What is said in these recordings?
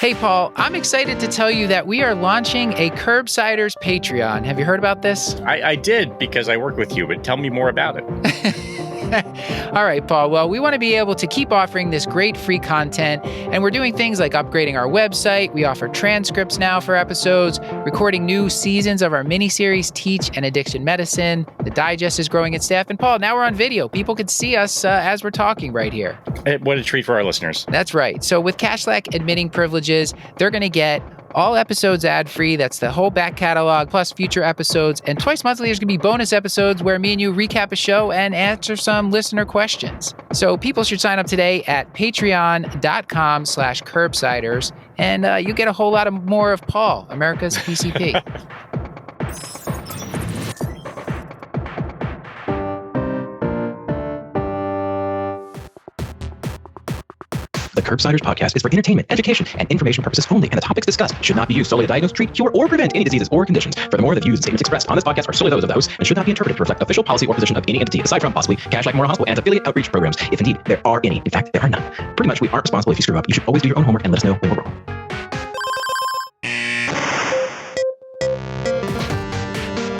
Hey, Paul, I'm excited to tell you that we are launching a Curbsiders Patreon. Have you heard about this? I did because I work with you, but tell me more about it. All right, Paul. Well, we want to be able to keep offering this great free content, and we're doing things like upgrading our website. We offer transcripts now for episodes, recording new seasons of our miniseries, Teach and Addiction Medicine. The digest is growing its staff. And Paul, now we're on video. People can see us as we're talking right here. What a treat for our listeners. That's right. So with Cashlack admitting privileges, they're going to get all episodes ad-free. That's the whole back catalog, plus future episodes. And twice monthly, there's going to be bonus episodes where me and you recap a show and answer some listener questions. So people should sign up today at patreon.com/curbsiders. And you get a whole lot more of Paul, America's PCP. The Curbsiders podcast is for entertainment, education, and information purposes only, and the topics discussed should not be used solely to diagnose, treat, cure, or prevent any diseases or conditions. Furthermore, the views and statements expressed on this podcast are solely those of the host and should not be interpreted to reflect official policy or position of any entity, aside from possibly Cashlack Memorial Hospital and affiliate outreach programs, if indeed there are any. In fact, there are none. Pretty much, we aren't responsible if you screw up. You should always do your own homework and let us know when we're wrong.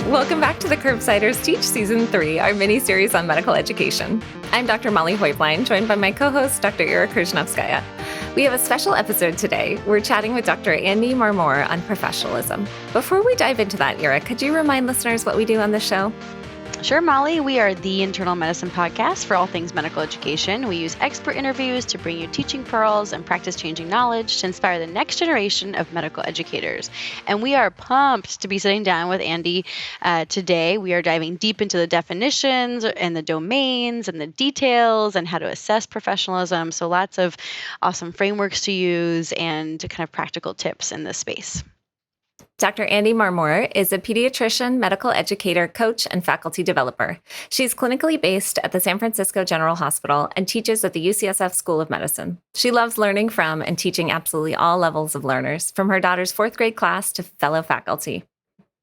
Welcome back to the Curbsiders Teach Season 3, our mini-series on medical education. I'm Dr. Molly Hoyfline, joined by my co-host, Dr. Ira Krzyzewskaja. We have a special episode today. We're chatting with Dr. Andi Marmor on professionalism. Before we dive into that, Ira, could you remind listeners what we do on this show? Sure, Molly. We are the internal medicine podcast for all things medical education. We use expert interviews to bring you teaching pearls and practice-changing knowledge to inspire the next generation of medical educators. And we are pumped to be sitting down with Andi today. We are diving deep into the definitions and the domains and the details and how to assess professionalism. So lots of awesome frameworks to use and kind of practical tips in this space. Dr. Andi Marmor is a pediatrician, medical educator, coach, and faculty developer. She's clinically based at the San Francisco General Hospital and teaches at the UCSF School of Medicine. She loves learning from and teaching absolutely all levels of learners, from her daughter's fourth grade class to fellow faculty.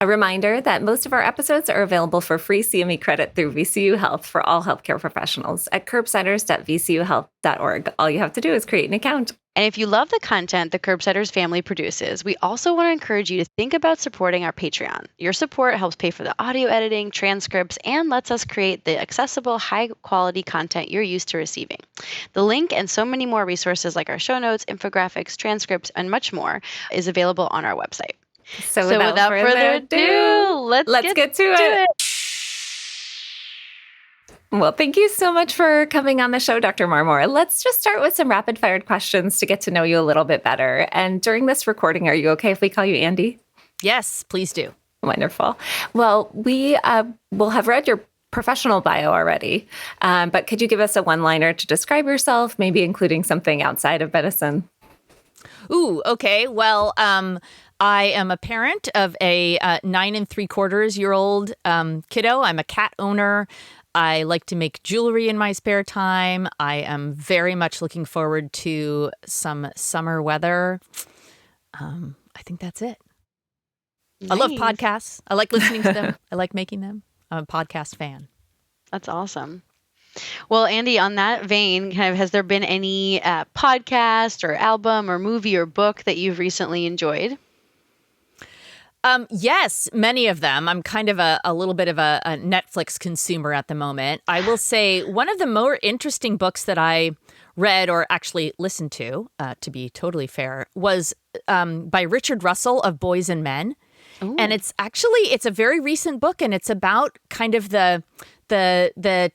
A reminder that most of our episodes are available for free CME credit through VCU Health for all healthcare professionals at curbsiders.vcuhealth.org. All you have to do is create an account. And if you love the content the Curbsiders family produces, we also want to encourage you to think about supporting our Patreon. Your support helps pay for the audio editing, transcripts, and lets us create the accessible, high-quality content you're used to receiving. The link and so many more resources like our show notes, infographics, transcripts, and much more is available on our website. So without further ado, let's get to it. Well, thank you so much for coming on the show, Dr. Marmor. Let's just start with some rapid-fire questions to get to know you a little bit better. And during this recording, are you okay if we call you Andi? Yes, please do. Wonderful. Well, we will have read your professional bio already, but could you give us a one-liner to describe yourself, maybe including something outside of medicine? Ooh, okay. Well, I am a parent of a 9 3/4-year-old kiddo. I'm a cat owner. I like to make jewelry in my spare time. I am very much looking forward to some summer weather. I think that's it. Nice. I love podcasts. I like listening to them. I like making them. I'm a podcast fan. That's awesome. Well, Andi, on that vein, has there been any podcast or album or movie or book that you've recently enjoyed? Yes, many of them. I'm kind of a little bit of a Netflix consumer at the moment. I will say one of the more interesting books that I read or actually listened to be totally fair, was by Richard Russell of Boys and Men. Ooh. And it's a very recent book, and it's about kind of the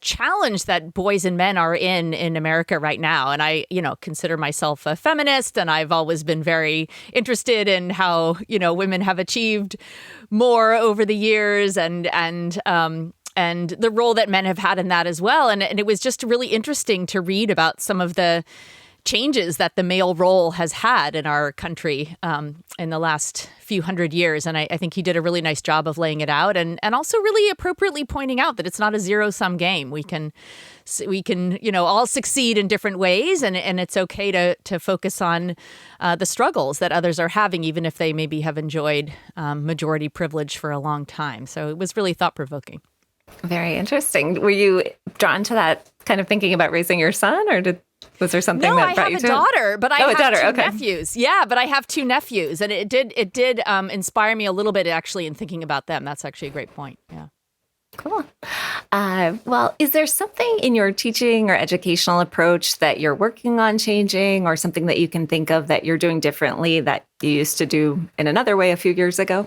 challenge that boys and men are in America right now. And I, consider myself a feminist, and I've always been very interested in how, women have achieved more over the years and the role that men have had in that as well. And it was just really interesting to read about some of the changes that the male role has had in our country in the last few hundred years. And I think he did a really nice job of laying it out and also really appropriately pointing out that it's not a zero-sum game. We can all succeed in different ways, and it's okay to focus on the struggles that others are having, even if they maybe have enjoyed majority privilege for a long time. So it was really thought-provoking. Very interesting. Were you drawn to that kind of thinking about raising your son, or did Was there something No, that I brought have you a to it? daughter, but I have daughter. two Okay. nephews. Yeah, but I have two nephews, and it did inspire me a little bit actually in thinking about them. That's actually a great point. Yeah. Cool. Well, is there something in your teaching or educational approach that you're working on changing, or something that you can think of that you're doing differently that you used to do in another way a few years ago?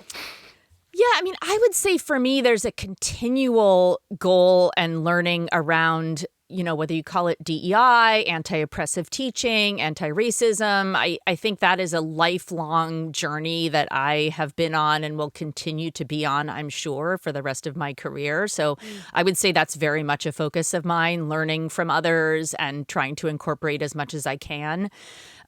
Yeah, I mean, I would say for me, there's a continual goal and learning around, whether you call it DEI, anti-oppressive teaching, anti-racism. I think that is a lifelong journey that I have been on and will continue to be on, I'm sure, for the rest of my career. So I would say that's very much a focus of mine, learning from others and trying to incorporate as much as I can.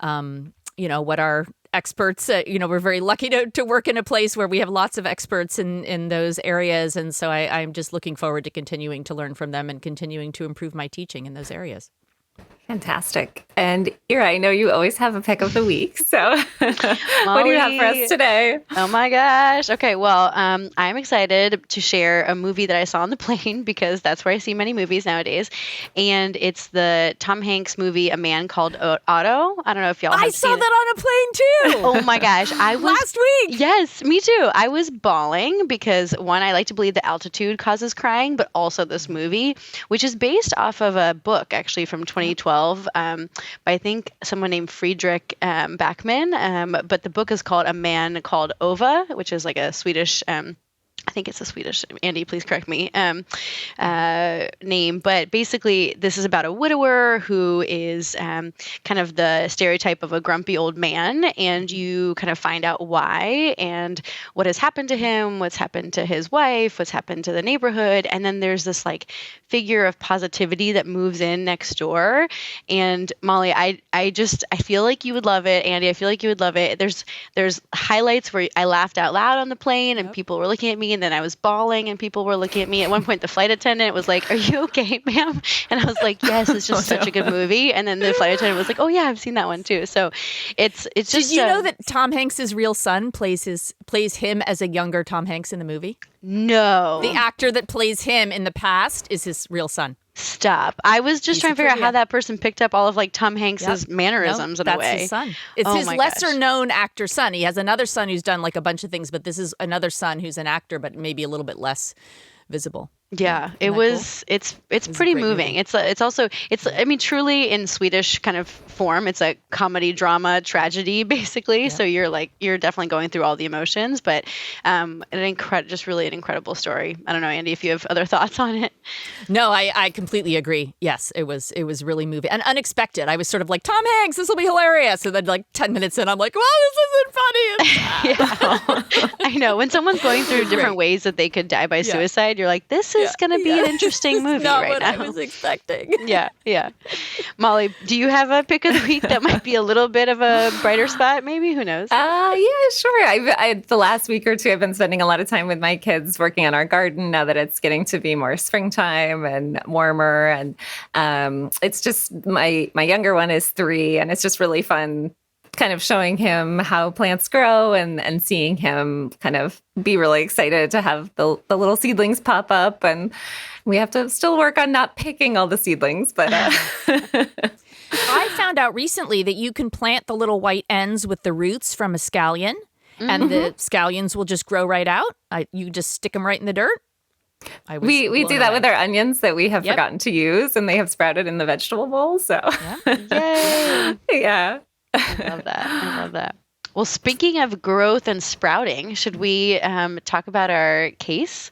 What our experts, we're very lucky to work in a place where we have lots of experts in those areas. And so I'm just looking forward to continuing to learn from them and continuing to improve my teaching in those areas. Fantastic. And Ira, I know you always have a pick of the week. So what do you have for us today? Oh my gosh. Okay. Well, I'm excited to share a movie that I saw on the plane because that's where I see many movies nowadays. And it's the Tom Hanks movie, A Man Called Otto. I don't know if y'all have saw seen that on a plane too. Oh my gosh. I was last week. Yes, me too. I was bawling because one, I like to believe that altitude causes crying, but also this movie, which is based off of a book actually from 2012. By I think someone named Friedrich Backman, but the book is called A Man Called Ove, which is like a Swedish I think it's a Swedish, Andy, please correct me, name. But basically, this is about a widower who is kind of the stereotype of a grumpy old man. And you kind of find out why and what has happened to him, what's happened to his wife, what's happened to the neighborhood. And then there's this like figure of positivity that moves in next door. And Molly, I feel like you would love it. Andy, I feel like you would love it. There's highlights where I laughed out loud on the plane and people were looking at me, and then I was bawling and people were looking at me. At one point, the flight attendant was like, "Are you okay, ma'am?" And I was like, "Yes, it's just such a good movie." And then the flight attendant was like, "Oh yeah, I've seen that one too." So it's just. Did you know that Tom Hanks' real son plays him as a younger Tom Hanks in the movie? No. The actor that plays him in the past is his real son. Stop. I was just trying to figure out how that person picked up all of like Tom Hanks's mannerisms in a way. That's his son. It's his lesser known actor son. He has another son who's done like a bunch of things, but this is another son who's an actor, but maybe a little bit less visible. Yeah, it was. Cool? It's pretty moving. Movie. It's also I mean, truly in Swedish kind of form. It's a comedy, drama, tragedy, basically. Yeah. So you're definitely going through all the emotions, but just really an incredible story. I don't know, Andy, if you have other thoughts on it. No, I completely agree. Yes, it was really moving and unexpected. I was sort of like, Tom Hanks, this will be hilarious, and then like 10 minutes in, I'm like, well, this isn't funny. Yeah, I know. When someone's going through different ways that they could die by suicide, you're like, this is going to be an interesting movie not right what now. I was expecting. Yeah. Molly, do you have a pick of the week that might be a little bit of a brighter spot? Maybe, who knows? Yeah, sure. I the last week or two, I've been spending a lot of time with my kids working on our garden. Now that it's getting to be more springtime and warmer, and it's just my younger one is 3, and it's just really fun kind of showing him how plants grow and seeing him kind of be really excited to have the little seedlings pop up. And we have to still work on not picking all the seedlings, but I found out recently that you can plant the little white ends with the roots from a scallion, and the scallions will just grow right out. You just stick them right in the dirt. We do that with our onions that we have forgotten to use, and they have sprouted in the vegetable bowl. So Yay. Yeah. I love that. Well, speaking of growth and sprouting, should we talk about our case?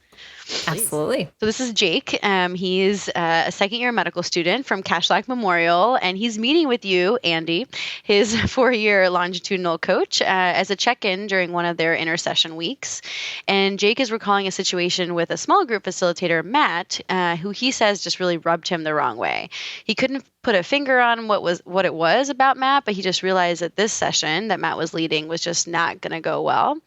Absolutely. So this is Jake. He's a second-year medical student from Cashlack Memorial, and he's meeting with you, Andy, his 4-year longitudinal coach, as a check-in during one of their intersession weeks. And Jake is recalling a situation with a small group facilitator, Matt, who he says just really rubbed him the wrong way. He couldn't put a finger on what it was about Matt, but he just realized that this session that Matt was leading was just not going to go well.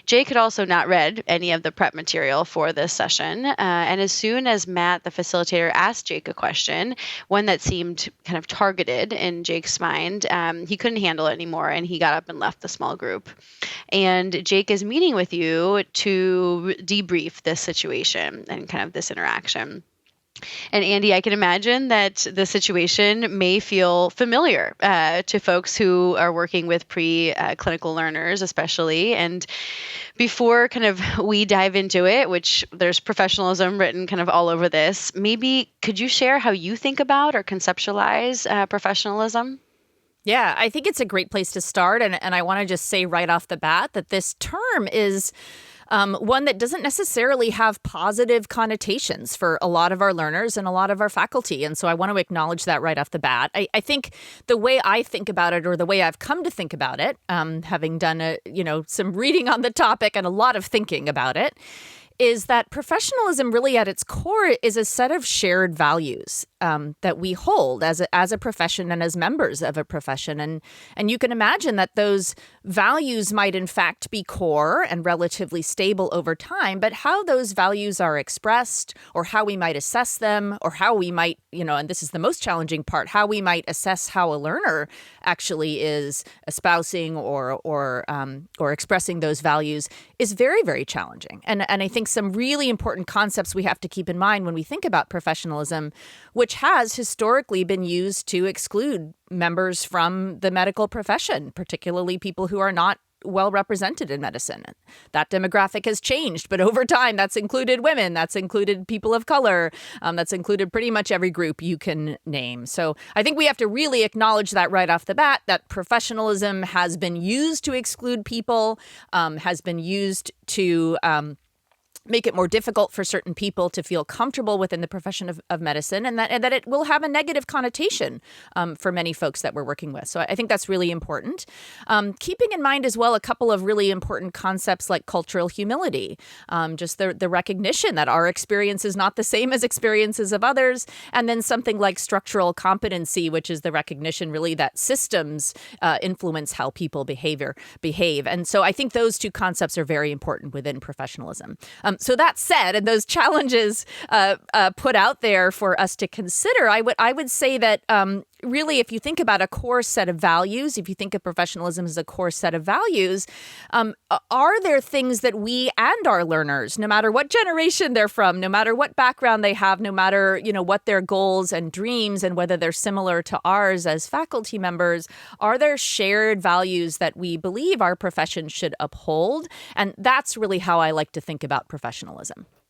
Jake had also not read any of the prep material for this session, and as soon as Matt, the facilitator, asked Jake a question, one that seemed kind of targeted in Jake's mind, he couldn't handle it anymore, and he got up and left the small group. And Jake is meeting with you to debrief this situation and kind of this interaction. And Andi, I can imagine that the situation may feel familiar to folks who are working with pre-clinical learners, especially. And before kind of we dive into it, which there's professionalism written kind of all over this, maybe could you share how you think about or conceptualize professionalism? Yeah, I think it's a great place to start. And I want to just say right off the bat that this term is one that doesn't necessarily have positive connotations for a lot of our learners and a lot of our faculty. And so I want to acknowledge that right off the bat. I think the way I think about it, or the way I've come to think about it, having done some reading on the topic and a lot of thinking about it, is that professionalism really at its core is a set of shared values that we hold as a profession and as members of a profession. And you can imagine that those values might in fact be core and relatively stable over time, but how those values are expressed or how we might assess them or how we might, and this is the most challenging part, how we might assess how a learner actually is espousing or expressing those values is very, very challenging. And I think some really important concepts we have to keep in mind when we think about professionalism, which has historically been used to exclude members from the medical profession, particularly people who are not well represented in medicine. That demographic has changed, but over time, that's included women, that's included people of color, that's included pretty much every group you can name. So I think we have to really acknowledge that right off the bat, that professionalism has been used to exclude people, has been used to make it more difficult for certain people to feel comfortable within the profession of medicine, and that it will have a negative connotation for many folks that we're working with. So I think that's really important. Keeping in mind as well a couple of really important concepts like cultural humility, just the recognition that our experience is not the same as experiences of others, and then something like structural competency, which is the recognition really that systems influence how people behave. And so I think those two concepts are very important within professionalism. So that said, and those challenges put out there for us to consider, I would say that really, if you think about a core set of values, if you think of professionalism as a core set of values, are there things that we and our learners, no matter what generation they're from, no matter what background they have, no matter what their goals and dreams and whether they're similar to ours as faculty members, are there shared values that we believe our profession should uphold? And that's really how I like to think about professionalism.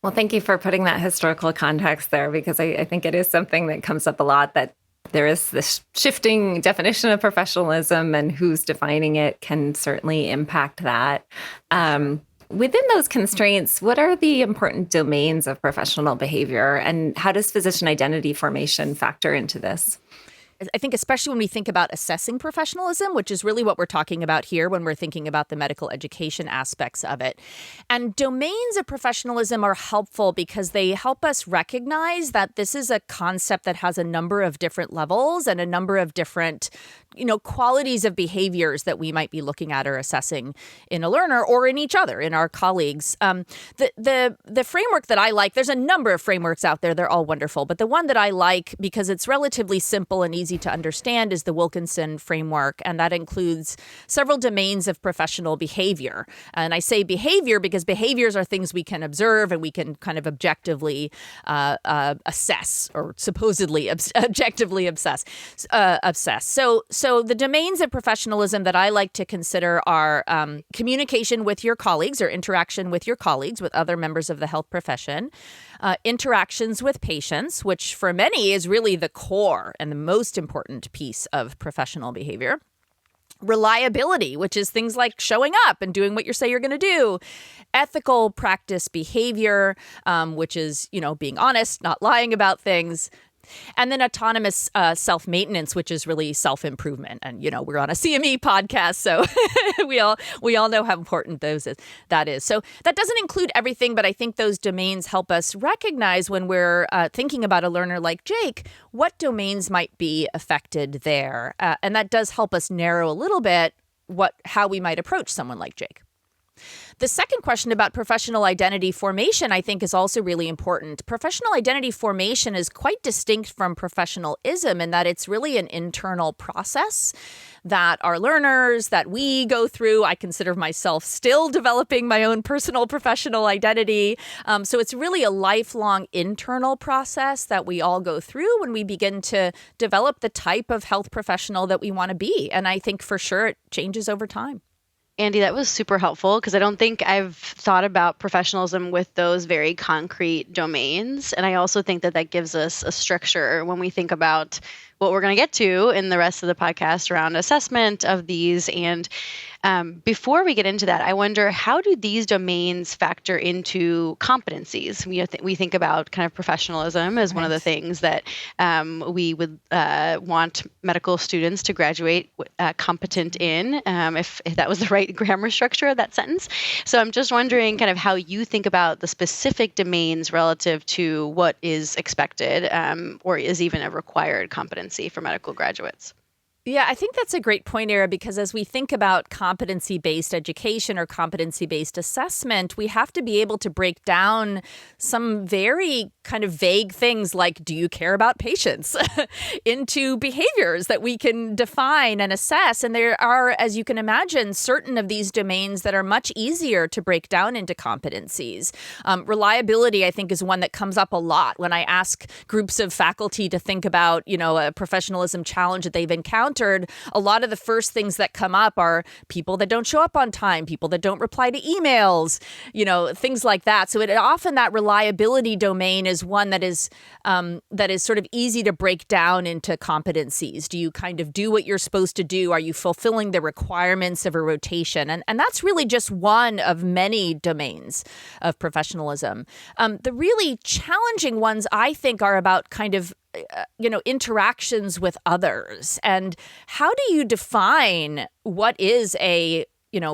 Well, thank you for putting that historical context there, because I think it is something that comes up a lot, that there is this shifting definition of professionalism, and who's defining it can certainly impact that. Within those constraints, what are the important domains of professional behavior, and how does physician identity formation factor into this? I think especially when we think about assessing professionalism, which is really what we're talking about here when we're thinking about the medical education aspects of it. And domains of professionalism are helpful because they help us recognize that this is a concept that has a number of different levels and a number of different, qualities of behaviors that we might be looking at or assessing in a learner or in each other, in our colleagues. The framework that I like, there's a number of frameworks out there. They're all wonderful. But the one that I like, because it's relatively simple and easy to understand, is the Wilkinson framework. And that includes several domains of professional behavior. And I say behavior because behaviors are things we can observe and we can kind of objectively assess, or supposedly objectively obsess. So the domains of professionalism that I like to consider are communication with your colleagues, or interaction with your colleagues, with other members of the health profession, interactions with patients, which for many is really the core and the most important piece of professional behavior. Reliability, which is things like showing up and doing what you say you're going to do. Ethical practice behavior, which is, being honest, not lying about things. And then autonomous self-maintenance, which is really self-improvement. And, we're on a CME podcast, so we all know how important that is. So that doesn't include everything, but I think those domains help us recognize when we're thinking about a learner like Jake, what domains might be affected there. And that does help us narrow a little bit how we might approach someone like Jake. The second question about professional identity formation, I think, is also really important. Professional identity formation is quite distinct from professionalism in that it's really an internal process that our learners, that we go through. I consider myself still developing my own personal professional identity. So it's really a lifelong internal process that we all go through when we begin to develop the type of health professional that we want to be. And I think for sure it changes over time. Andy, that was super helpful because I don't think I've thought about professionalism with those very concrete domains. And I also think that that gives us a structure when we think about what we're going to get to in the rest of the podcast around assessment of these. And before we get into that, I wonder, how do these domains factor into competencies? We think about kind of professionalism as one of the things that we would want medical students to graduate competent in, if that was the right grammar structure of that sentence. So I'm just wondering kind of how you think about the specific domains relative to what is expected or is even a required competency for medical graduates. Yeah, I think that's a great point, Era, because as we think about competency-based education or competency-based assessment, we have to be able to break down some very kind of vague things like, do you care about patients, into behaviors that we can define and assess. And there are, as you can imagine, certain of these domains that are much easier to break down into competencies. Reliability, I think, is one that comes up a lot when I ask groups of faculty to think about, a professionalism challenge that they've encountered. A lot of the first things that come up are people that don't show up on time, people that don't reply to emails, things like that. So often that reliability domain is one that is sort of easy to break down into competencies. Do you kind of do what you're supposed to do? Are you fulfilling the requirements of a rotation? And that's really just one of many domains of professionalism. The really challenging ones, I think, are about kind of interactions with others. And how do you define what is a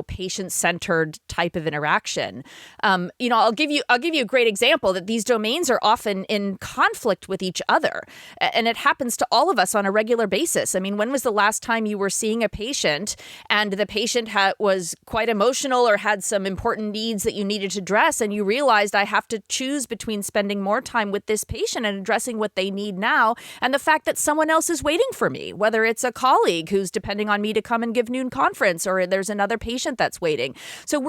patient-centered type of interaction? I'll give you a great example that these domains are often in conflict with each other. And it happens to all of us on a regular basis. I mean, when was the last time you were seeing a patient and the patient was quite emotional or had some important needs that you needed to address, and you realized, I have to choose between spending more time with this patient and addressing what they need now and the fact that someone else is waiting for me, whether it's a colleague who's depending on me to come and give noon conference, or there's another patient that's waiting. So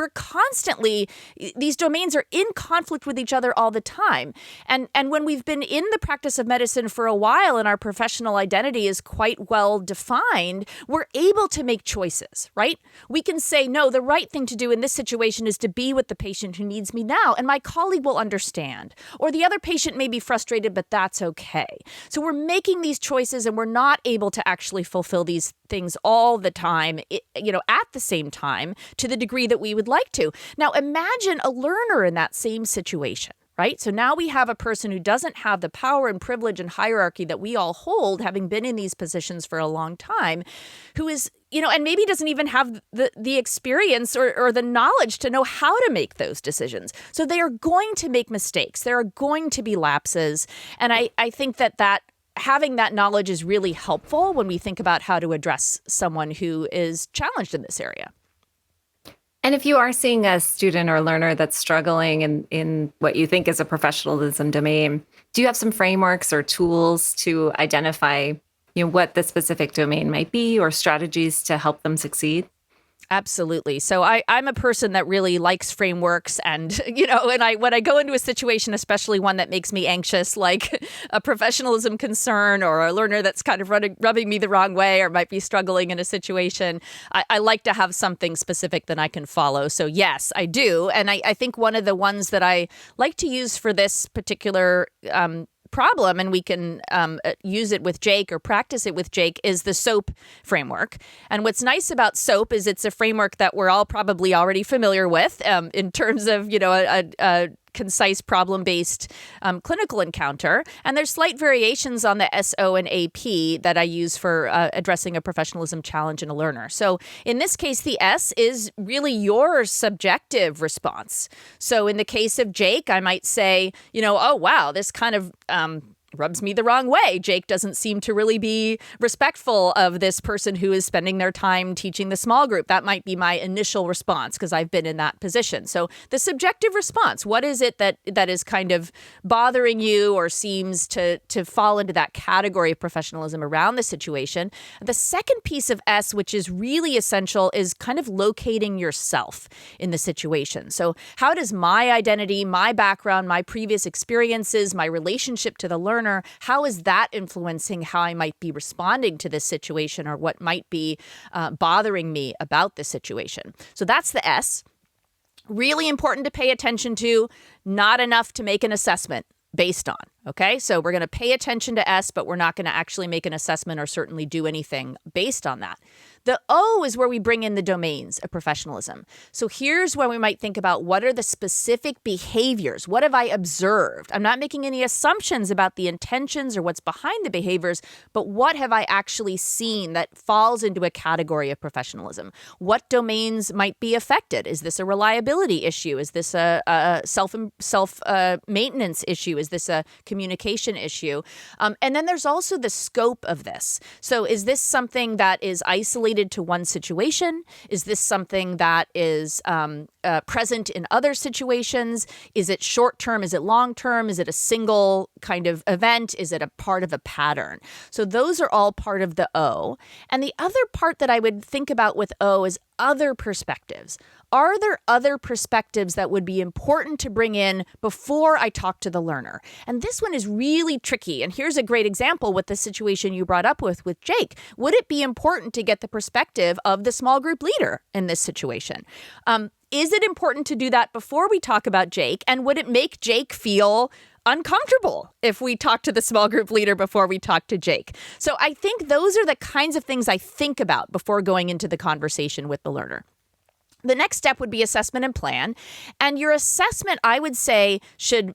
these domains are in conflict with each other all the time. And when we've been in the practice of medicine for a while and our professional identity is quite well defined, we're able to make choices, right? We can say, no, the right thing to do in this situation is to be with the patient who needs me now, and my colleague will understand. Or the other patient may be frustrated, but that's okay. So we're making these choices and we're not able to actually fulfill these things all the time, at the same time, to the degree that we would like to. Now, imagine a learner in that same situation, right? So now we have a person who doesn't have the power and privilege and hierarchy that we all hold, having been in these positions for a long time, who is, and maybe doesn't even have the experience or the knowledge to know how to make those decisions. So they are going to make mistakes. There are going to be lapses. And I think that having that knowledge is really helpful when we think about how to address someone who is challenged in this area. And if you are seeing a student or learner that's struggling in what you think is a professionalism domain, do you have some frameworks or tools to identify, what the specific domain might be or strategies to help them succeed? Absolutely. So I'm a person that really likes frameworks and, when I go into a situation, especially one that makes me anxious, like a professionalism concern or a learner that's kind of rubbing me the wrong way or might be struggling in a situation, I like to have something specific that I can follow. So yes, I do. And I think one of the ones that I like to use for this particular problem, and we can use it with Jake or practice it with Jake, is the SOAP framework. And what's nice about SOAP is it's a framework that we're all probably already familiar with in terms of, a concise problem-based clinical encounter. And there's slight variations on the SO and AP that I use for addressing a professionalism challenge in a learner. So in this case, the S is really your subjective response. So in the case of Jake, I might say, oh, wow, this kind of rubs me the wrong way. Jake doesn't seem to really be respectful of this person who is spending their time teaching the small group. That might be my initial response because I've been in that position. So the subjective response, what is it that is kind of bothering you or seems to fall into that category of professionalism around the situation? The second piece of S, which is really essential, is kind of locating yourself in the situation. So how does my identity, my background, my previous experiences, my relationship to the learner, how is that influencing how I might be responding to this situation or what might be bothering me about this situation? So that's the S. Really important to pay attention to, not enough to make an assessment based on. Okay, so we're going to pay attention to S, but we're not going to actually make an assessment or certainly do anything based on that. The O is where we bring in the domains of professionalism. So here's where we might think about what are the specific behaviors? What have I observed? I'm not making any assumptions about the intentions or what's behind the behaviors, but what have I actually seen that falls into a category of professionalism? What domains might be affected? Is this a reliability issue? Is this a self-maintenance issue? Is this a communication issue? And then there's also the scope of this. So is this something that is isolated to one situation? Is this something that is present in other situations? Is it short term? Is it long term? Is it a single kind of event? Is it a part of a pattern? So those are all part of the O. And the other part that I would think about with O is other perspectives. Are there other perspectives that would be important to bring in before I talk to the learner? And this one is really tricky. And here's a great example with the situation you brought up with Jake. Would it be important to get the perspective of the small group leader in this situation? Is it important to do that before we talk about Jake? And would it make Jake feel uncomfortable if we talk to the small group leader before we talk to Jake? So I think those are the kinds of things I think about before going into the conversation with the learner. The next step would be assessment and plan. And your assessment, I would say,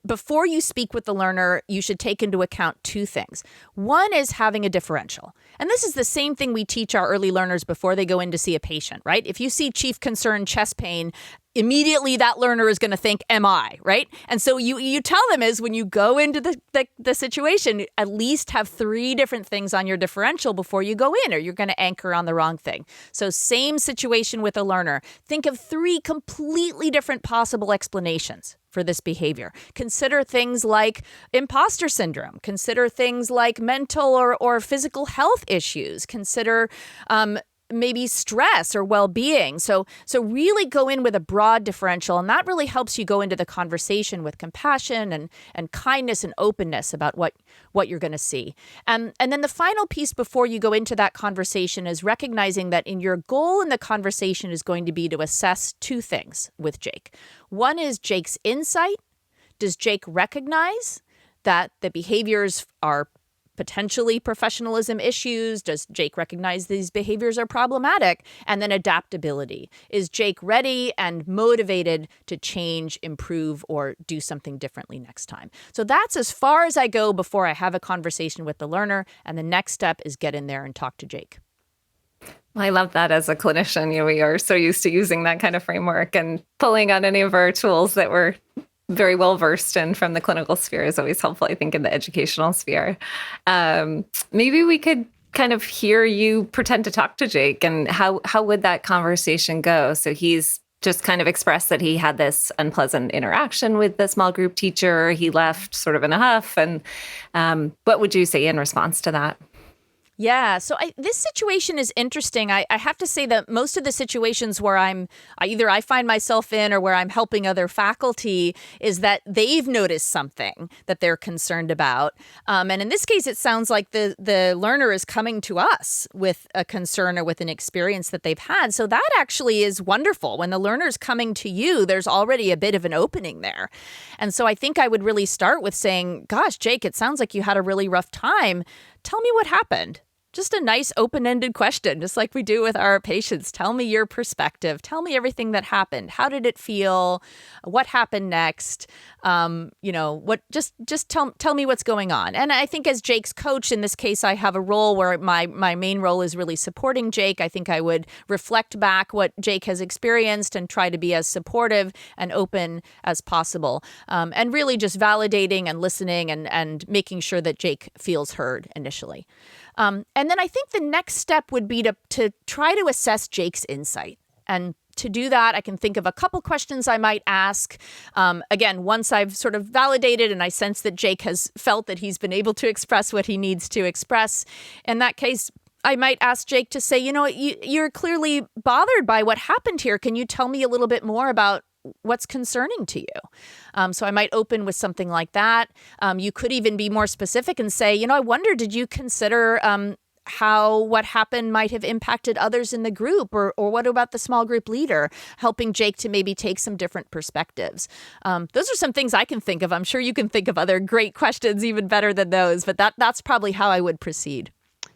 before you speak with the learner, you should take into account two things. One is having a differential. And this is the same thing we teach our early learners before they go in to see a patient, right? If you see chief concern chest pain, immediately that learner is going to think, am I, right? And so you tell them is when you go into the situation, at least have 3 different things on your differential before you go in, or you're going to anchor on the wrong thing. So same situation with a learner. Think of 3 completely different possible explanations for this behavior. Consider things like imposter syndrome. Consider things like mental or physical health issues. Consider maybe stress or well-being. So really go in with a broad differential, and that really helps you go into the conversation with compassion and kindness and openness about what you're going to see. And then the final piece before you go into that conversation is recognizing that your goal in the conversation is going to be to assess 2 things with Jake. One is Jake's insight. Does Jake recognize that the behaviors are potentially professionalism issues? Does Jake recognize these behaviors are problematic? And then adaptability. Is Jake ready and motivated to change, improve, or do something differently next time? So that's as far as I go before I have a conversation with the learner. And the next step is get in there and talk to Jake. I love that as a clinician. We are so used to using that kind of framework, and pulling on any of our tools that we're very well versed in from the clinical sphere is always helpful, I think, in the educational sphere. Maybe we could kind of hear you pretend to talk to Jake, and how would that conversation go? So he's just kind of expressed that he had this unpleasant interaction with the small group teacher. He left sort of in a huff. And what would you say in response to that? Yeah, so this situation is interesting. I have to say that most of the situations where I find myself in or where I'm helping other faculty is that they've noticed something that they're concerned about. And in this case, it sounds like the learner is coming to us with a concern or with an experience that they've had. So that actually is wonderful. When the learner's coming to you, there's already a bit of an opening there. And so I think I would really start with saying, gosh, Jake, it sounds like you had a really rough time. Tell me what happened. just a nice open-ended question, just like we do with our patients. Tell me your perspective. Tell me everything that happened. How did it feel? What happened next? Just tell me what's going on. And I think as Jake's coach, in this case, I have a role where my main role is really supporting Jake. I think I would reflect back what Jake has experienced and try to be as supportive and open as possible. And really just validating and listening and making sure that Jake feels heard initially. And then I think the next step would be to try to assess Jake's insight. And to do that, I can think of a couple questions I might ask. Again, once I've sort of validated and I sense that Jake has felt that he's been able to express what he needs to express, in that case, I might ask Jake to say, you're clearly bothered by what happened here. Can you tell me a little bit more about what's concerning to you? So I might open with something like that. You could even be more specific and say, I wonder, did you consider how what happened might have impacted others in the group? Or what about the small group leader, helping Jake to maybe take some different perspectives? Those are some things I can think of. I'm sure you can think of other great questions even better than those, but that's probably how I would proceed.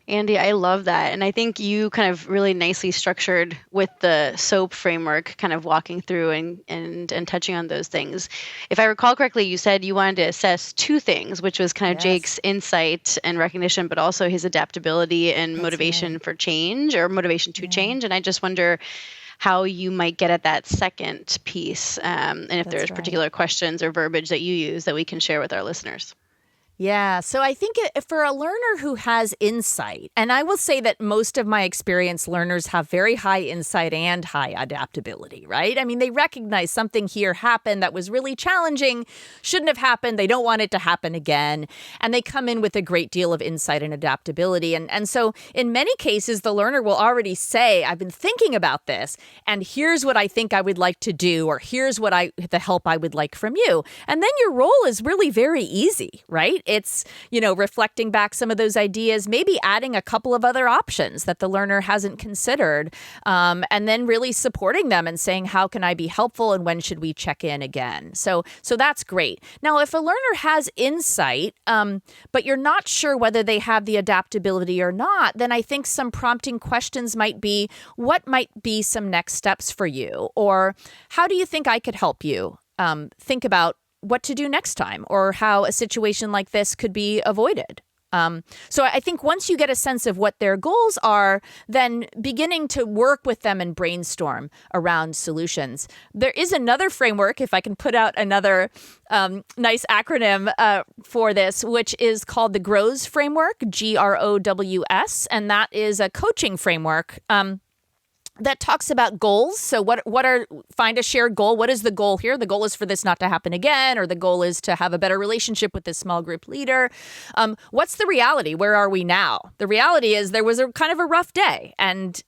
Andy, I love that. And I think you kind of really nicely structured with the SOAP framework, kind of walking through and touching on those things. If I recall correctly, you said you wanted to assess two things, which was kind of Jake's insight and recognition, but also his adaptability and motivation for change or motivation to change. And I just wonder how you might get at that second piece, and if there's particular questions or verbiage that you use that we can share with our listeners. Yeah. So I think for a learner who has insight, and I will say that most of my experienced learners have very high insight and high adaptability, right? I mean, they recognize something here happened that was really challenging, shouldn't have happened. They don't want it to happen again. And they come in with a great deal of insight and adaptability. And so in many cases, the learner will already say, I've been thinking about this, and here's what I think I would like to do, or here's the help I would like from you. And then your role is really very easy, right? It's, reflecting back some of those ideas, maybe adding a couple of other options that the learner hasn't considered, and then really supporting them and saying, how can I be helpful and when should we check in again? So that's great. Now, if a learner has insight, but you're not sure whether they have the adaptability or not, then I think some prompting questions might be, what might be some next steps for you? Or how do you think I could help you? Think about what to do next time, or how a situation like this could be avoided. So I think once you get a sense of what their goals are, then beginning to work with them and brainstorm around solutions. There is another framework, if I can put out another nice acronym for this, which is called the GROWS framework, GROWS, and that is a coaching framework that talks about goals. So find a shared goal. What is the goal here? The goal is for this not to happen again, or the goal is to have a better relationship with this small group leader. What's the reality? Where are we now? The reality is there was a kind of a rough day, and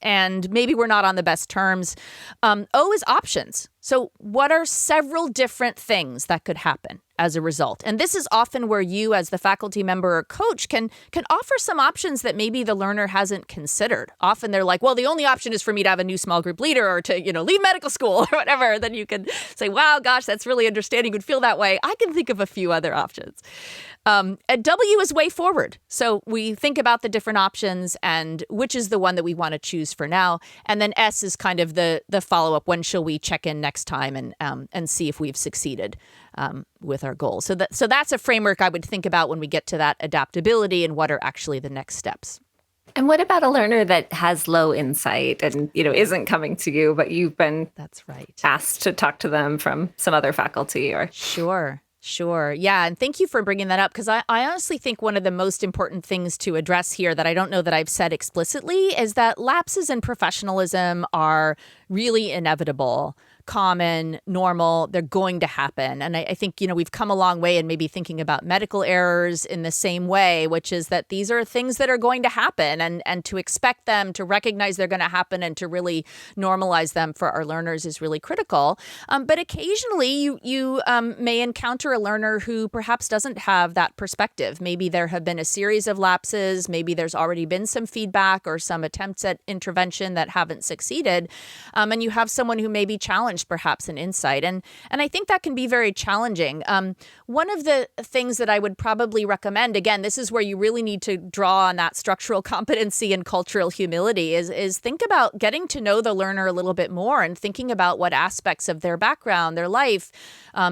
maybe we're not on the best terms. O is options. So what are several different things that could happen as a result? And this is often where you, as the faculty member or coach, can offer some options that maybe the learner hasn't considered. Often they're like, well, the only option is for me to have a new small group leader, or to, leave medical school or whatever. Then you can say, wow, gosh, that's really understanding. You would feel that way. I can think of a few other options. W is way forward. So we think about the different options and which is the one that we want to choose for now. And then S is kind of the follow-up. When shall we check in next time and see if we've succeeded with our goals? So that's a framework I would think about when we get to that adaptability and what are actually the next steps. And what about a learner that has low insight and, isn't coming to you, but you've been asked to talk to them from some other faculty or... Sure. Yeah. And thank you for bringing that up, because I honestly think one of the most important things to address here that I don't know that I've said explicitly is that lapses in professionalism are really inevitable, common, normal. They're going to happen. And I think, we've come a long way in maybe thinking about medical errors in the same way, which is that these are things that are going to happen, and to expect them, to recognize they're going to happen, and to really normalize them for our learners is really critical. But occasionally you may encounter a learner who perhaps doesn't have that perspective. Maybe there have been a series of lapses. Maybe there's already been some feedback or some attempts at intervention that haven't succeeded. And you have someone who may be challenged challenged perhaps an insight. And I think that can be very challenging. One of the things that I would probably recommend, again, this is where you really need to draw on that structural competency and cultural humility, is think about getting to know the learner a little bit more and thinking about what aspects of their background, their life,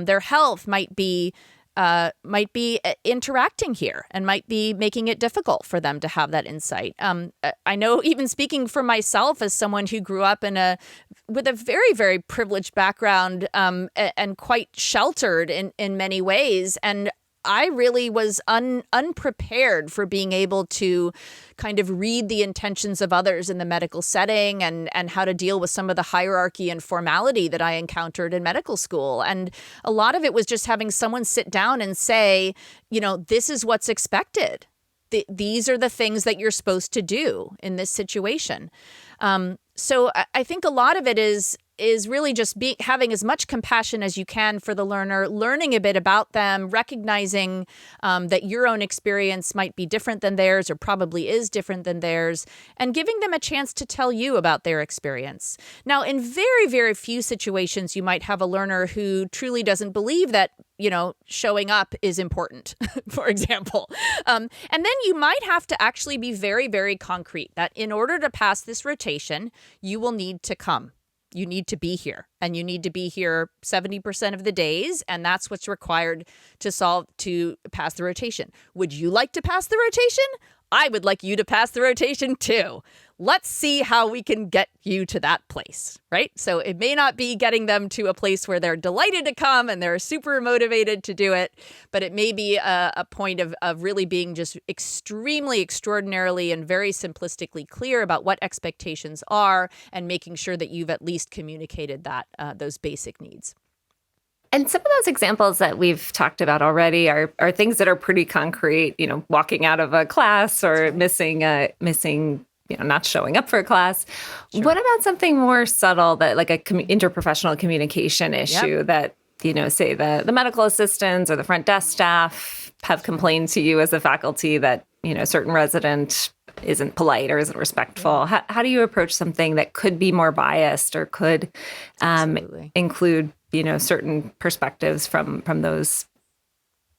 their health might be interacting here and might be making it difficult for them to have that insight. I know, even speaking for myself as someone who grew up with a very, very privileged background and quite sheltered in many ways, and I really was unprepared for being able to kind of read the intentions of others in the medical setting and how to deal with some of the hierarchy and formality that I encountered in medical school. And a lot of it was just having someone sit down and say, this is what's expected. These are the things that you're supposed to do in this situation. So I think a lot of it is really just having as much compassion as you can for the learner, learning a bit about them, recognizing that your own experience might be different than theirs or probably is different than theirs, and giving them a chance to tell you about their experience. Now, in very, very few situations, you might have a learner who truly doesn't believe that showing up is important, for example. And then you might have to actually be very, very concrete that in order to pass this rotation, you will need to come. You need to be here, and you need to be here 70% of the days, and that's what's required to pass the rotation. Would you like to pass the rotation? I would like you to pass the rotation too. Let's see how we can get you to that place, right? So it may not be getting them to a place where they're delighted to come and they're super motivated to do it, but it may be a point of really being just extremely, extraordinarily, and very simplistically clear about what expectations are and making sure that you've at least communicated that those basic needs. And some of those examples that we've talked about already are things that are pretty concrete, walking out of a class or missing, not showing up for a class. Sure. What about something more subtle, that like a interprofessional communication issue that, say the medical assistants or the front desk staff have complained to you as a faculty that, a certain resident isn't polite or isn't respectful? How do you approach something that could be more biased or could include certain perspectives from those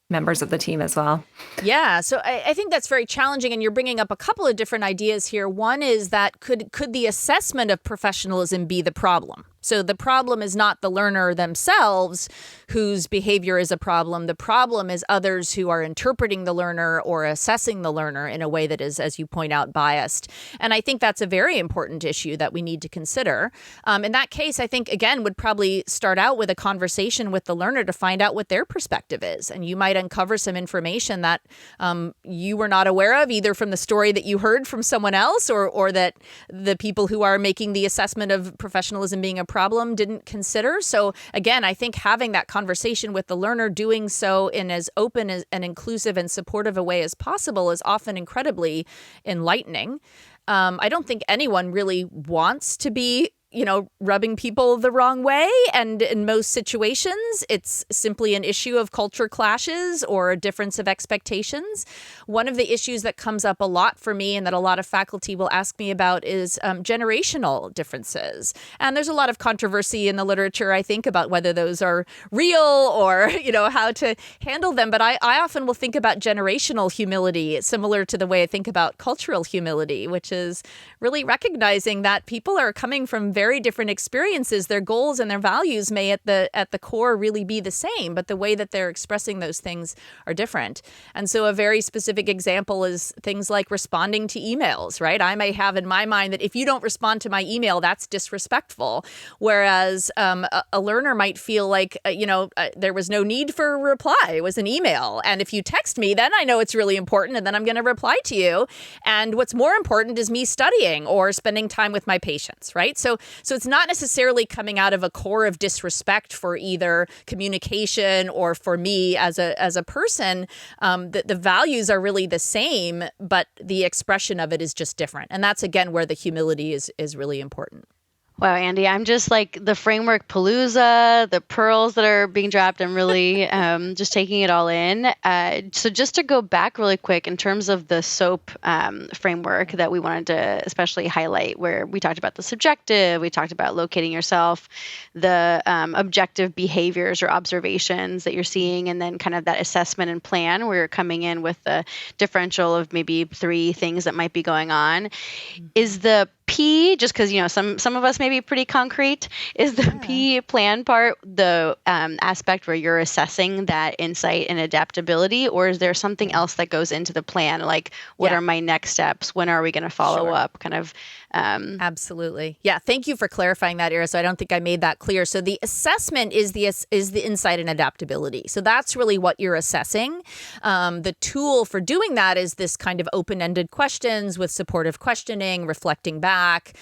members of the team as well? Yeah, so I think that's very challenging, and you're bringing up a couple of different ideas here. One is that could the assessment of professionalism be the problem? So the problem is not the learner themselves whose behavior is a problem. The problem is others who are interpreting the learner or assessing the learner in a way that is, as you point out, biased. And I think that's a very important issue that we need to consider. In that case, I think, again, would probably start out with a conversation with the learner to find out what their perspective is. And you might uncover some information that you were not aware of, either from the story that you heard from someone else or that the people who are making the assessment of professionalism being a problem didn't consider. So again, I think having that conversation with the learner, doing so in as open and inclusive and supportive a way as possible, is often incredibly enlightening. I don't think anyone really wants to be rubbing people the wrong way. And in most situations, it's simply an issue of culture clashes or a difference of expectations. One of the issues that comes up a lot for me and that a lot of faculty will ask me about is generational differences. And there's a lot of controversy in the literature, I think, about whether those are real or, how to handle them. But I often will think about generational humility, similar to the way I think about cultural humility, which is really recognizing that people are coming from very different experiences. Their goals and their values may at the core really be the same, but the way that they're expressing those things are different. And so a very specific example is things like responding to emails, right? I may have in my mind that if you don't respond to my email, that's disrespectful. Whereas a learner might feel like, there was no need for a reply. It was an email. And if you text me, then I know it's really important, and then I'm going to reply to you. And what's more important is me studying or spending time with my patients, right? So it's not necessarily coming out of a core of disrespect for either communication or for me as a person. The values are really the same, but the expression of it is just different. And that's, again, where the humility is really important. Wow, Andy, I'm just like the framework palooza, the pearls that are being dropped. I'm really just taking it all in. So just to go back really quick in terms of the SOAP framework that we wanted to especially highlight, where we talked about the subjective, we talked about locating yourself, the objective behaviors or observations that you're seeing, and then kind of that assessment and plan where you're coming in with the differential of maybe 3 things that might be going on. Is the P, just because, some of us may be pretty concrete, is the P plan part the aspect where you're assessing that insight and adaptability, or is there something else that goes into the plan? Like, what are my next steps? When are we going to follow up? Kind of. Absolutely. Yeah. Thank you for clarifying that, Ira. So I don't think I made that clear. So the assessment is the insight and adaptability. So that's really what you're assessing. The tool for doing that is this kind of open-ended questions with supportive questioning, reflecting back,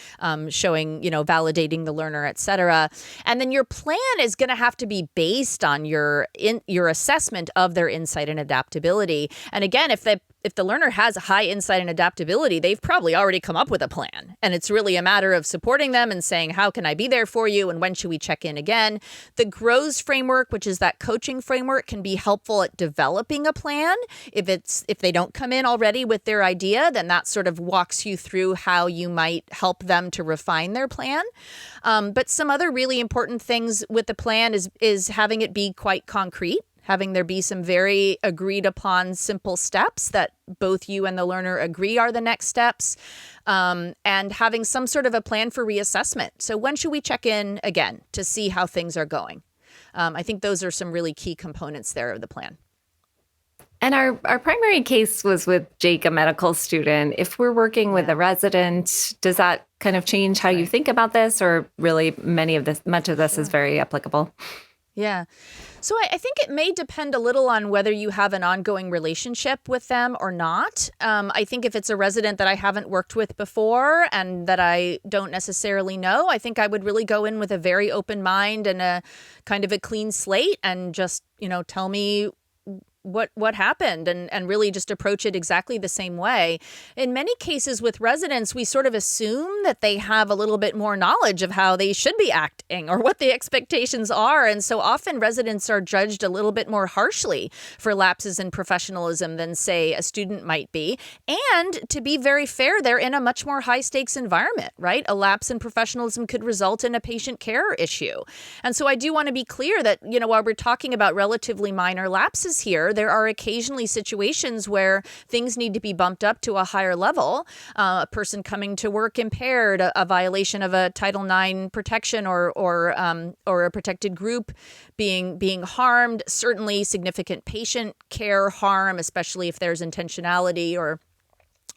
showing, validating the learner, et cetera. And then your plan is going to have to be based on your assessment of their insight and adaptability. And again, if the learner has high insight and adaptability, they've probably already come up with a plan. And it's really a matter of supporting them and saying, how can I be there for you? And when should we check in again? The GROWS framework, which is that coaching framework, can be helpful at developing a plan. If they don't come in already with their idea, then that sort of walks you through how you might help them to refine their plan. But some other really important things with the plan is having it be quite concrete. Having there be some very agreed upon simple steps that both you and the learner agree are the next steps, and having some sort of a plan for reassessment. So when should we check in again to see how things are going? I think those are some really key components there of the plan. And our primary case was with Jake, a medical student. If we're working with a resident, does that kind of change how you think about this, or really much of this is very applicable? Yeah. So I think it may depend a little on whether you have an ongoing relationship with them or not. I think if it's a resident that I haven't worked with before and that I don't necessarily know, I think I would really go in with a very open mind and a kind of a clean slate and just, tell me what happened and really just approach it exactly the same way. In many cases with residents, we sort of assume that they have a little bit more knowledge of how they should be acting or what the expectations are. And so often residents are judged a little bit more harshly for lapses in professionalism than, say, a student might be. And to be very fair, they're in a much more high stakes environment, right? A lapse in professionalism could result in a patient care issue. And so I do want to be clear that, while we're talking about relatively minor lapses here, there are occasionally situations where things need to be bumped up to a higher level. A person coming to work impaired, a violation of a Title IX protection or a protected group being harmed, certainly significant patient care harm, especially if there's intentionality or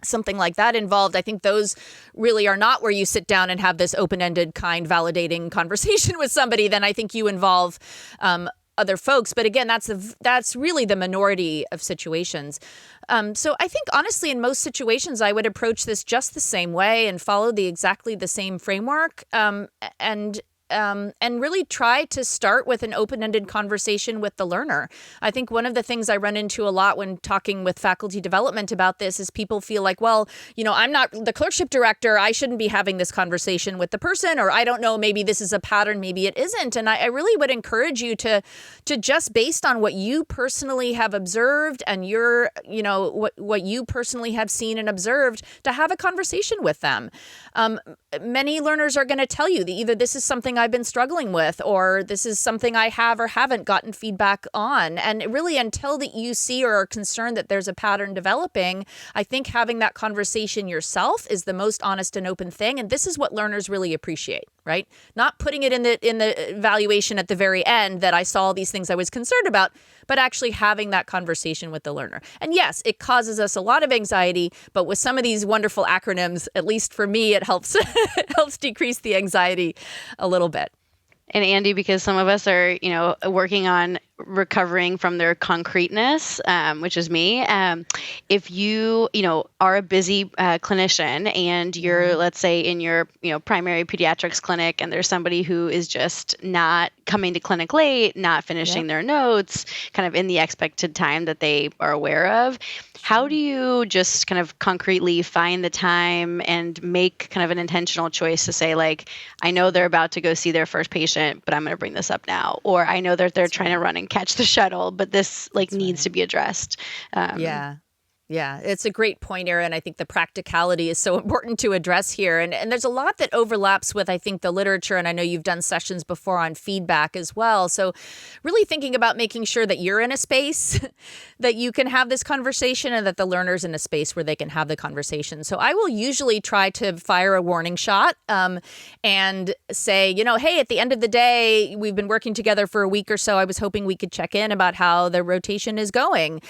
something like that involved. I think those really are not where you sit down and have this open-ended, kind, validating conversation with somebody. Then I think you involve other folks. But again, that's really the minority of situations. So I think, honestly, in most situations, I would approach this just the same way and follow exactly the same framework and really try to start with an open-ended conversation with the learner. I think one of the things I run into a lot when talking with faculty development about this is people feel like, well, I'm not the clerkship director. I shouldn't be having this conversation with the person, or I don't know, maybe this is a pattern, maybe it isn't. And I really would encourage you to just based on what you personally have observed and what you personally have seen and observed, to have a conversation with them. Many learners are going to tell you that either this is something I've been struggling with, or this is something I have or haven't gotten feedback on. And really, until that you see or are concerned that there's a pattern developing, I think having that conversation yourself is the most honest and open thing. And this is what learners really appreciate, right? Not putting it in the evaluation at the very end that I saw all these things I was concerned about, but actually having that conversation with the learner. And yes, it causes us a lot of anxiety, but with some of these wonderful acronyms, at least for me, it helps decrease the anxiety a little bit. And Andy, because some of us are, working on recovering from their concreteness, which is me. If you are a busy clinician and you're, let's say, in your primary pediatrics clinic, and there's somebody who is just not coming to clinic late, not finishing their notes, kind of in the expected time that they are aware of, how do you just kind of concretely find the time and make kind of an intentional choice to say, like, I know they're about to go see their first patient, but I'm going to bring this up now, or I know that they're trying to run and catch the shuttle, but this needs to be addressed. Yeah, it's a great point, Erin. I think the practicality is so important to address here. And there's a lot that overlaps with, I think, the literature. And I know you've done sessions before on feedback as well. So really thinking about making sure that you're in a space that you can have this conversation and that the learner's in a space where they can have the conversation. So I will usually try to fire a warning shot and say, hey, at the end of the day, we've been working together for a week or so. I was hoping we could check in about how the rotation is going.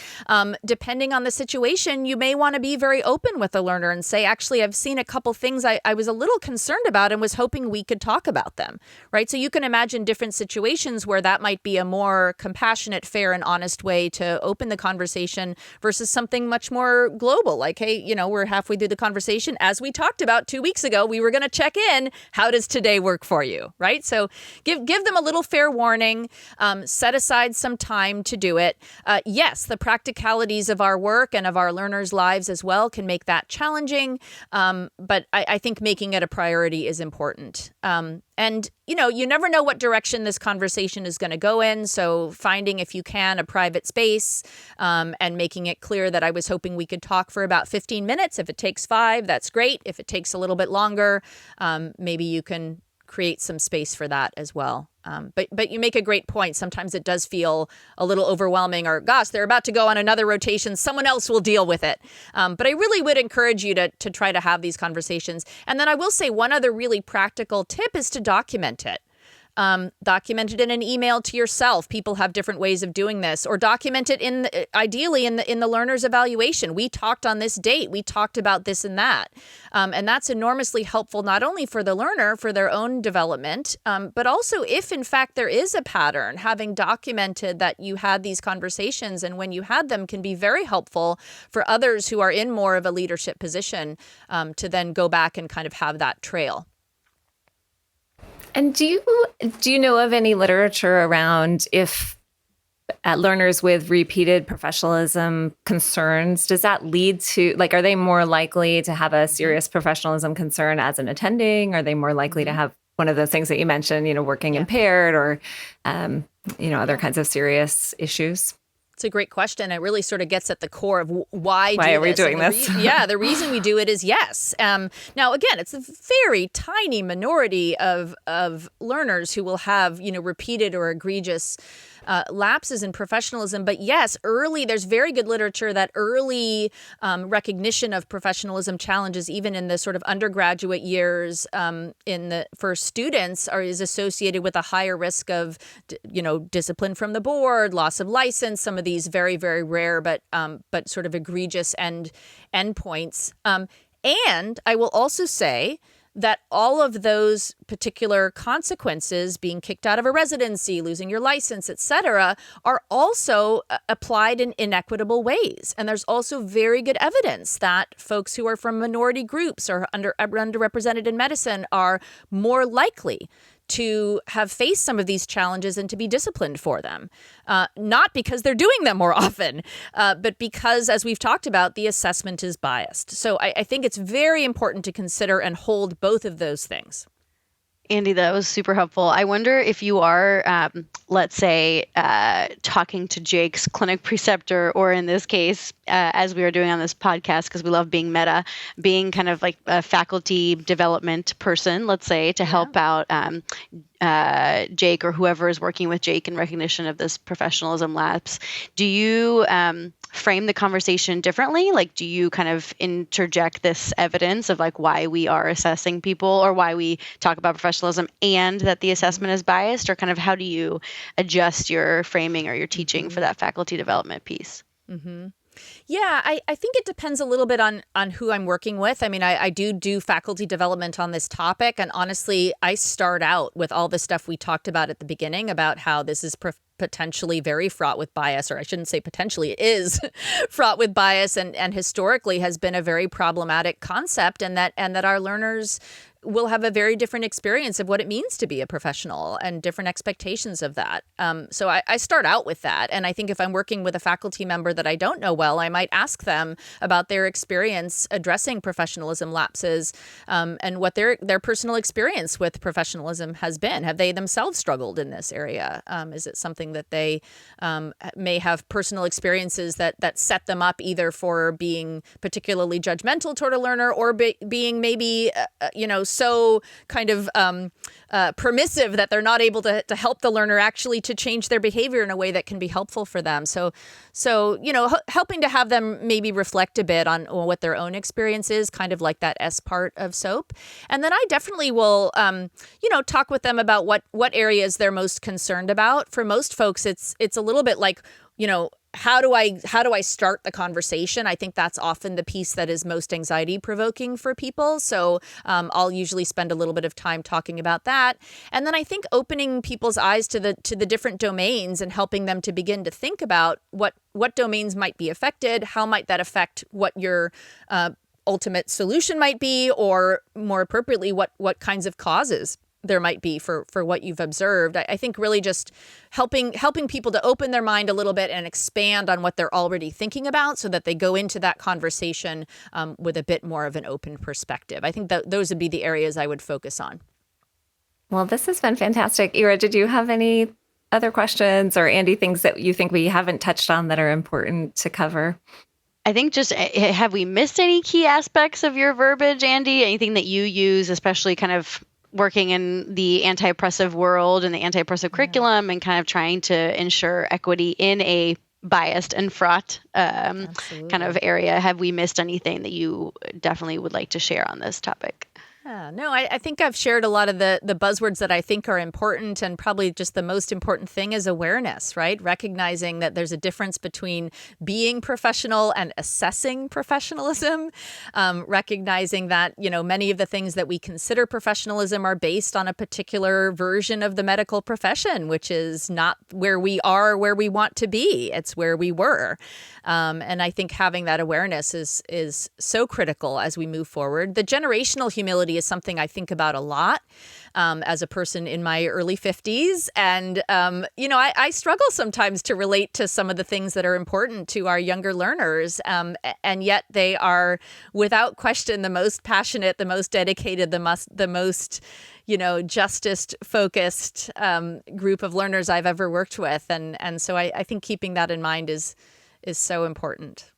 Depending on the situation, you may want to be very open with the learner and say, actually, I've seen a couple things I was a little concerned about and was hoping we could talk about them, right? So you can imagine different situations where that might be a more compassionate, fair, and honest way to open the conversation versus something much more global, like, hey, we're halfway through the conversation. As we talked about 2 weeks ago, we were going to check in. How does today work for you, right? So give them a little fair warning, set aside some time to do it. Yes, the practicalities of our work and of our learners' lives as well can make that challenging. But I think making it a priority is important. And, you never know what direction this conversation is going to go in. So finding, if you can, a private space and making it clear that I was hoping we could talk for about 15 minutes. If it takes 5, that's great. If it takes a little bit longer, maybe you can create some space for that as well. But you make a great point. Sometimes it does feel a little overwhelming, or gosh, they're about to go on another rotation. Someone else will deal with it. But I really would encourage you to try to have these conversations. And then I will say one other really practical tip is to document it. Document it in an email to yourself. People have different ways of doing this, or document it ideally in the learner's evaluation. We talked on this date. We talked about this and that. And that's enormously helpful, not only for the learner, for their own development, but also if in fact there is a pattern, having documented that you had these conversations and when you had them can be very helpful for others who are in more of a leadership position to then go back and kind of have that trail. And do you know of any literature around if learners with repeated professionalism concerns, does that lead to, are they more likely to have a serious professionalism concern as an attending? Are they more likely to have one of those things that you mentioned, working impaired or, other kinds of serious issues? It's a great question. It really sort of gets at the core of why are we doing this? The reason we do it is yes. Now, again, it's a very tiny minority of learners who will have, repeated or egregious lapses in professionalism. But yes, there's very good literature that early recognition of professionalism challenges, even in the sort of undergraduate years for students, is associated with a higher risk of, discipline from the board, loss of license, some of these very, very rare but sort of egregious endpoints. And I will also say that all of those particular consequences, being kicked out of a residency, losing your license, et cetera, are also applied in inequitable ways. And there's also very good evidence that folks who are from minority groups or underrepresented in medicine are more likely to have faced some of these challenges and to be disciplined for them. Not because they're doing them more often, but because, as we've talked about, the assessment is biased. So I think it's very important to consider and hold both of those things. Andi, that was super helpful. I wonder if you are, let's say, talking to Jake's clinic preceptor, or in this case, as we are doing on this podcast, because we love being meta, being kind of like a faculty development person, let's say, to help out Jake or whoever is working with Jake in recognition of this professionalism lapse. Do you frame the conversation differently? Like, do you kind of interject this evidence of like why we are assessing people or why we talk about professionalism and that the assessment is biased, or kind of how do you adjust your framing or your teaching for that faculty development piece? Mm-hmm. Yeah, I think it depends a little bit on who I'm working with. I mean, I do faculty development on this topic. And honestly, I start out with all the stuff we talked about at the beginning about how this is potentially very fraught with bias, or I shouldn't say potentially, it is fraught with bias and historically has been a very problematic concept, and that our learners will have a very different experience of what it means to be a professional and different expectations of that. So I start out with that. And I think if I'm working with a faculty member that I don't know well, I might ask them about their experience addressing professionalism lapses and what their personal experience with professionalism has been. Have they themselves struggled in this area? Is it something that they may have personal experiences that set them up either for being particularly judgmental toward a learner or being maybe, so kind of permissive that they're not able to help the learner actually to change their behavior in a way that can be helpful for them. So helping to have them maybe reflect a bit on what their own experience is, kind of like that S part of SOAP. And then I definitely will, talk with them about what areas they're most concerned about. For most folks, it's a little bit like, how do I start the conversation? I think that's often the piece that is most anxiety provoking for people. So I'll usually spend a little bit of time talking about that. And then I think opening people's eyes to the different domains and helping them to begin to think about what domains might be affected, how might that affect what your ultimate solution might be, or more appropriately, what kinds of causes there might be for what you've observed. I think really just helping people to open their mind a little bit and expand on what they're already thinking about so that they go into that conversation with a bit more of an open perspective. I think that those would be the areas I would focus on. Well, this has been fantastic. Ira, did you have any other questions or Andi, things that you think we haven't touched on that are important to cover? I think just, have we missed any key aspects of your verbiage, Andi? Anything that you use, especially kind of working in the anti-oppressive world and the anti-oppressive curriculum and kind of trying to ensure equity in a biased and fraught kind of area? Have we missed anything that you definitely would like to share on this topic? No, I think I've shared a lot of the buzzwords that I think are important, and probably just the most important thing is awareness, right? Recognizing that there's a difference between being professional and assessing professionalism, recognizing that, many of the things that we consider professionalism are based on a particular version of the medical profession, which is not where we are, where we want to be. It's where we were. And I think having that awareness is so critical as we move forward. The generational humility is something I think about a lot as a person in my early 50s. And, I struggle sometimes to relate to some of the things that are important to our younger learners. And yet they are, without question, the most passionate, the most dedicated, the most justice-focused group of learners I've ever worked with. And so I think keeping that in mind is so important.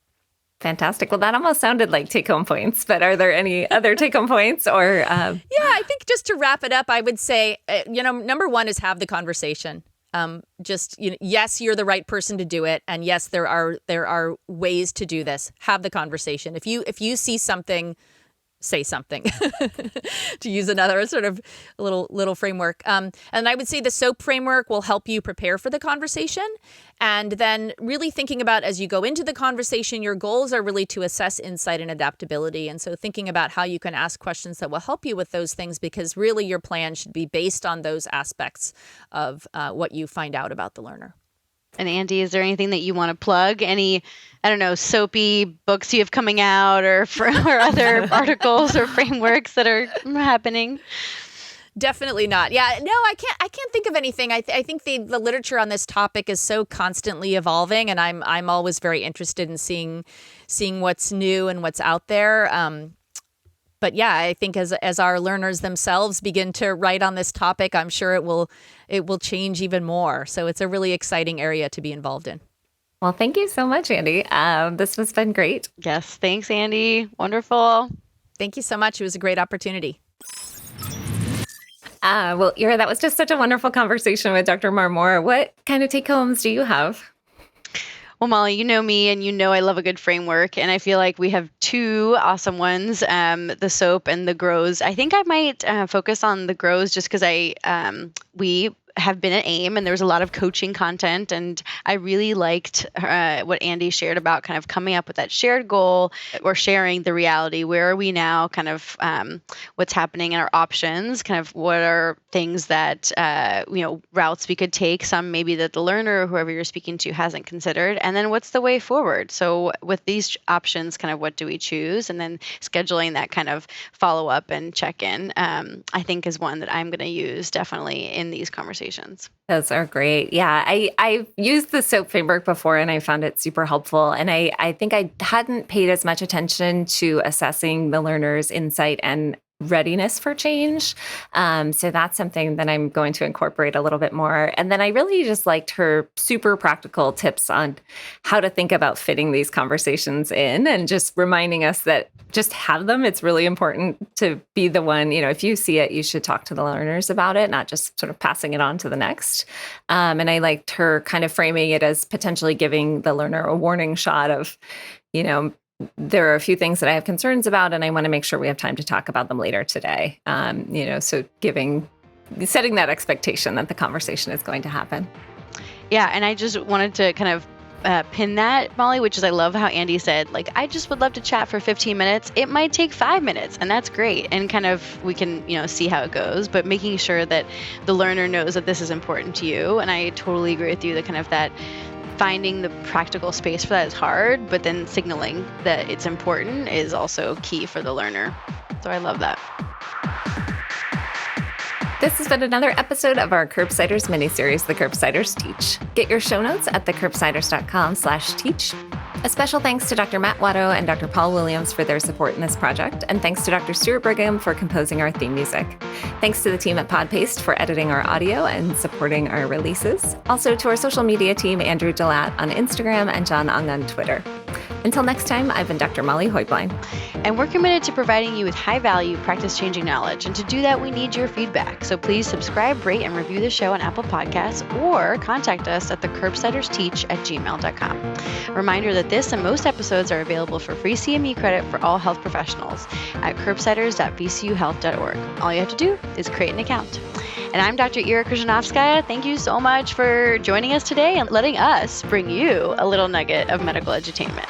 Fantastic. Well, that almost sounded like take-home points, but are there any other take-home points or? Yeah, I think just to wrap it up, I would say, number one is have the conversation. Yes, you're the right person to do it. And yes, there are ways to do this. Have the conversation. If you see something, say something, to use another sort of little framework. And I would say the SOAP framework will help you prepare for the conversation. And then really thinking about, as you go into the conversation, your goals are really to assess insight and adaptability. And so thinking about how you can ask questions that will help you with those things, because really your plan should be based on those aspects of what you find out about the learner. And Andi, is there anything that you want to plug? Any, soapy books you have coming out or other articles or frameworks that are happening? Definitely not. Yeah, no, I can't think of anything. I think the literature on this topic is so constantly evolving, and I'm always very interested in seeing what's new and what's out there. But yeah, I think as our learners themselves begin to write on this topic, I'm sure it will change even more. So it's a really exciting area to be involved in. Well, thank you so much, Andi. This has been great. Yes, thanks, Andi. Wonderful. Thank you so much. It was a great opportunity. Well, Ira, that was just such a wonderful conversation with Dr. Marmor. What kind of take-homes do you have? Well, Molly, you know me and you know I love a good framework, and I feel like we have two awesome ones, the SOAP and the GROWS. I think I might focus on the GROWS just because we have been at AIM, and there was a lot of coaching content. And I really liked what Andi shared about kind of coming up with that shared goal or sharing the reality. Where are we now? Kind of what's happening in our options, kind of what are things that, routes we could take, some maybe that the learner or whoever you're speaking to hasn't considered. And then what's the way forward? So with these options, kind of what do we choose? And then scheduling that kind of follow up and check in, I think is one that I'm going to use definitely in these conversations. Those are great. Yeah, I've used the SOAP framework before and I found it super helpful. And I think I hadn't paid as much attention to assessing the learner's insight and readiness for change. So that's something that I'm going to incorporate a little bit more. And then I really just liked her super practical tips on how to think about fitting these conversations in and just reminding us that just have them. It's really important to be the one, if you see it, you should talk to the learners about it, not just sort of passing it on to the next. And I liked her kind of framing it as potentially giving the learner a warning shot of, there are a few things that I have concerns about, and I want to make sure we have time to talk about them later today. So setting that expectation that the conversation is going to happen. Yeah, and I just wanted to kind of pin that, Molly, which is I love how Andi said, I just would love to chat for 15 minutes. It might take 5 minutes, and that's great. And kind of we can, see how it goes, but making sure that the learner knows that this is important to you. And I totally agree with you that kind of that finding the practical space for that is hard, but then signaling that it's important is also key for the learner. So I love that. This has been another episode of our Curbsiders miniseries, The Curbsiders Teach. Get your show notes at thecurbsiders.com/teach. A special thanks to Dr. Matt Watto and Dr. Paul Williams for their support in this project, and thanks to Dr. Stuart Brigham for composing our theme music. Thanks to the team at PodPaste for editing our audio and supporting our releases. Also to our social media team, Andrew Delat on Instagram and John Ung on Twitter. Until next time, I've been Dr. Molly Hoytline. And we're committed to providing you with high-value, practice-changing knowledge. And to do that, we need your feedback. So please subscribe, rate, and review the show on Apple Podcasts or contact us at thecurbsidersteach@gmail.com. A reminder that this and most episodes are available for free CME credit for all health professionals at curbsiders.vcuhealth.org. All you have to do is create an account. And I'm Dr. Ira Krzyzanowskaja. Thank you so much for joining us today and letting us bring you a little nugget of medical edutainment.